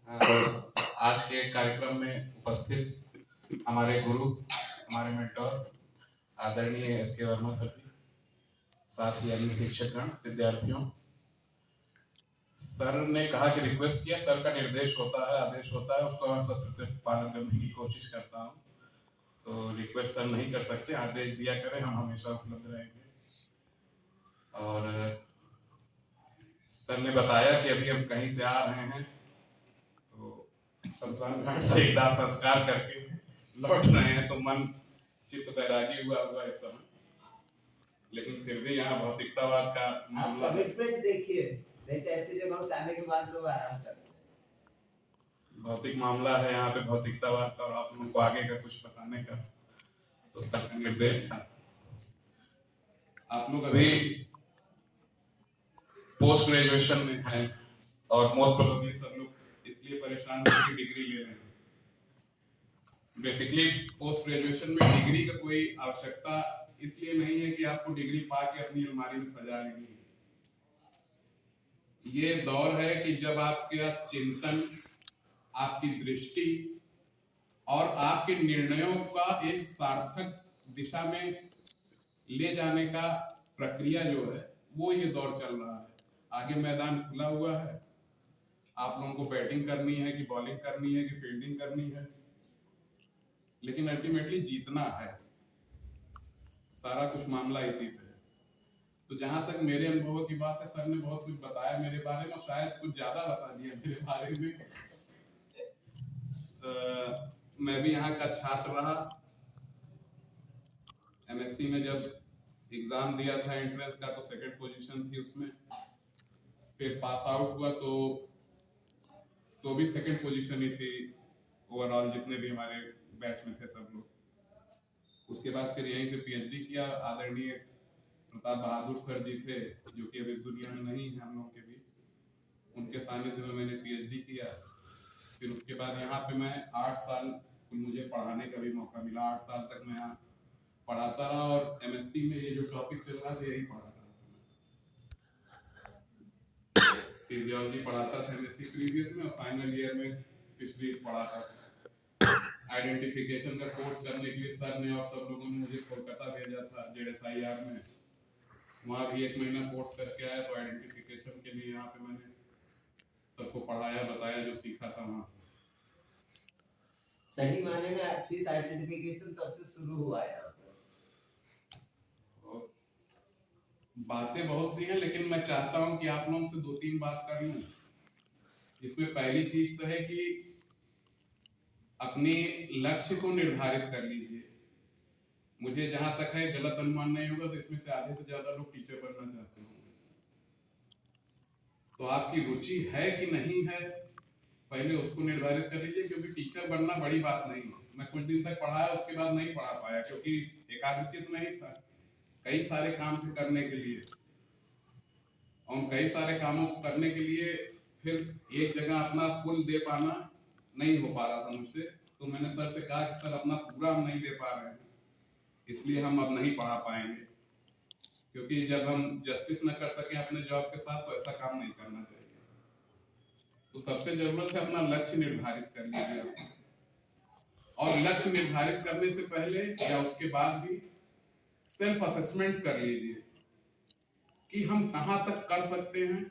आज के कार्यक्रम में उपस्थित हमारे गुरु, हमारे मेंटोर आदरणीय एस के वर्मा सर जी, साथ ही अन्य शिक्षकगण, विद्यार्थियों। सर ने कहा कि रिक्वेस्ट किया, सर का निर्देश होता है, आदेश होता है, उसको मैं सत्य पालन करने की कोशिश करता हूँ। तो रिक्वेस्ट सर नहीं कर सकते, आदेश दिया करें, हम हमेशा उपलब्ध रहेंगे। और सर ने बताया कि अभी हम कहीं से आ रहे हैं, तो शमशान घाट से एक दाह संस्कार करके लौट रहे हैं, तो मन चित्त बैरागी हुआ इस समय। लेकिन फिर भी यहाँ भौतिकतावाद का मामला कमिटमेंट देखिए, नहीं तो ऐसी जगहों से आने के बाद लोग आराम करते हैं। भौतिक मामला है यहाँ पे भौतिकतावाद का, और आप लोगों को आगे का कुछ बताने का तो सर का निर्देश था। आप लोग अभी पोस्ट ग्रेजुएशन में हैं और मोस्ट प्रोबेबली सब लोग इसलिए परेशान हैं कि डिग्री ले रहे हैं। बेसिकली पोस्ट ग्रेजुएशन में डिग्री का कोई आवश्यकता इसलिए नहीं है कि आपको डिग्री पाके अपनी अलमारी में सजा लेनी है। ये दौर है कि जब आपका चिंतन, आपकी दृष्टि और आपके निर्णयों का एक सार्थक दिशा में ले जाने का प्रक्रिया जो है, वो ये दौर चल रहा है। आगे मैदान खुला हुआ है, आप लोगों को बैटिंग करनी है कि बॉलिंग करनी है कि फील्डिंग करनी है, लेकिन अल्टीमेटली जीतना है। सारा कुछ मामला इसी पे है। तो जहां तक मेरे अनुभवों की बात है, सर ने बहुत कुछ बताया मेरे बारे में, शायद कुछ ज्यादा बता दिया मेरे बारे में। मैं भी यहाँ का छात्र रहा। एमएससी में जब एग्जाम दिया था एंट्रेंस का, तो सेकंड पोजीशन थी उसमें। फिर पास आउट हुआ तो भी सेकंड पोजीशन ही थी ओवरऑल, जितने भी हमारे बैच में थे सब लोग। उसके बाद फिर यहीं से पीएचडी किया। आदरणीय प्रताप बहादुर सर जी थे, जो कि अब इस दुनिया में नहीं है हम लोगों के बीच, उनके सानिध्य में मैंने पीएचडी किया। फिर उसके बाद यहाँ पे मैं 8 साल मुझे पढ़ाने का भी मौका मिला। 8 साल तक मैं यहाँ पढ़ाता रहा, और एमएससी में ये जो टॉपिक चल रहा था यही पढ़ाता रहा। फिजियोलॉजी पढ़ाता था एमएससी प्रीवियस में, और फाइनल ईयर में फिशरीज पढ़ाता था। आइडेंटिफिकेशन का कोर्स करने के लिए सर ने और सब लोगों ने मुझे कोलकाता भेजा था, जेडएसआईआर में। वहाँ भी 1 महीना कोर्स करके आया। तो आइडेंटिफिकेशन के लिए यहाँ पे मैंने सबको पढ़ाया, बताया जो सीखा था वहाँ से। सही माने में फिश आइडेंटिफिकेशन तब से शुरू हुआ है। बातें बहुत सी हैं, लेकिन मैं चाहता हूं कि आप लोगों से 2-3 बात कर लूं। इसमें पहली चीज तो है कि अपने लक्ष्य को निर्धारित कर लीजिए। मुझे जहां तक है, गलत अनुमान नहीं होगा तो इसमें से आधे से ज्यादा लोग टीचर बनना चाहते होंगे। तो आपकी रुचि है कि नहीं है, पहले उसको निर्धारित कर लीजिए, क्योंकि टीचर बनना बड़ी बात नहीं है। मैं कुछ दिन तक पढ़ाया, उसके बाद नहीं पढ़ा पाया, क्योंकि एकाग्रचित नहीं था। कई सारे काम थे करने के लिए, और कई सारे कामों को करने के लिए फिर एक जगह अपना फुल दे पाना नहीं हो पा रहा था मुझसे। तो मैंने सर से कहा कि सर अपना पूरा हम नहीं दे पा रहे हैं, इसलिए हम अब नहीं पढ़ा पाएंगे। क्योंकि जब हम जस्टिस न कर सके अपने जॉब के साथ, तो ऐसा काम नहीं करना चाहिए। तो सबसे जरूरत है अपना लक्ष्य निर्धारित कर लीजिए। और लक्ष्य निर्धारित करने से पहले या उसके बाद भी सेल्फ असेसमेंट कर लीजिए कि हम कहाँ तक कर सकते हैं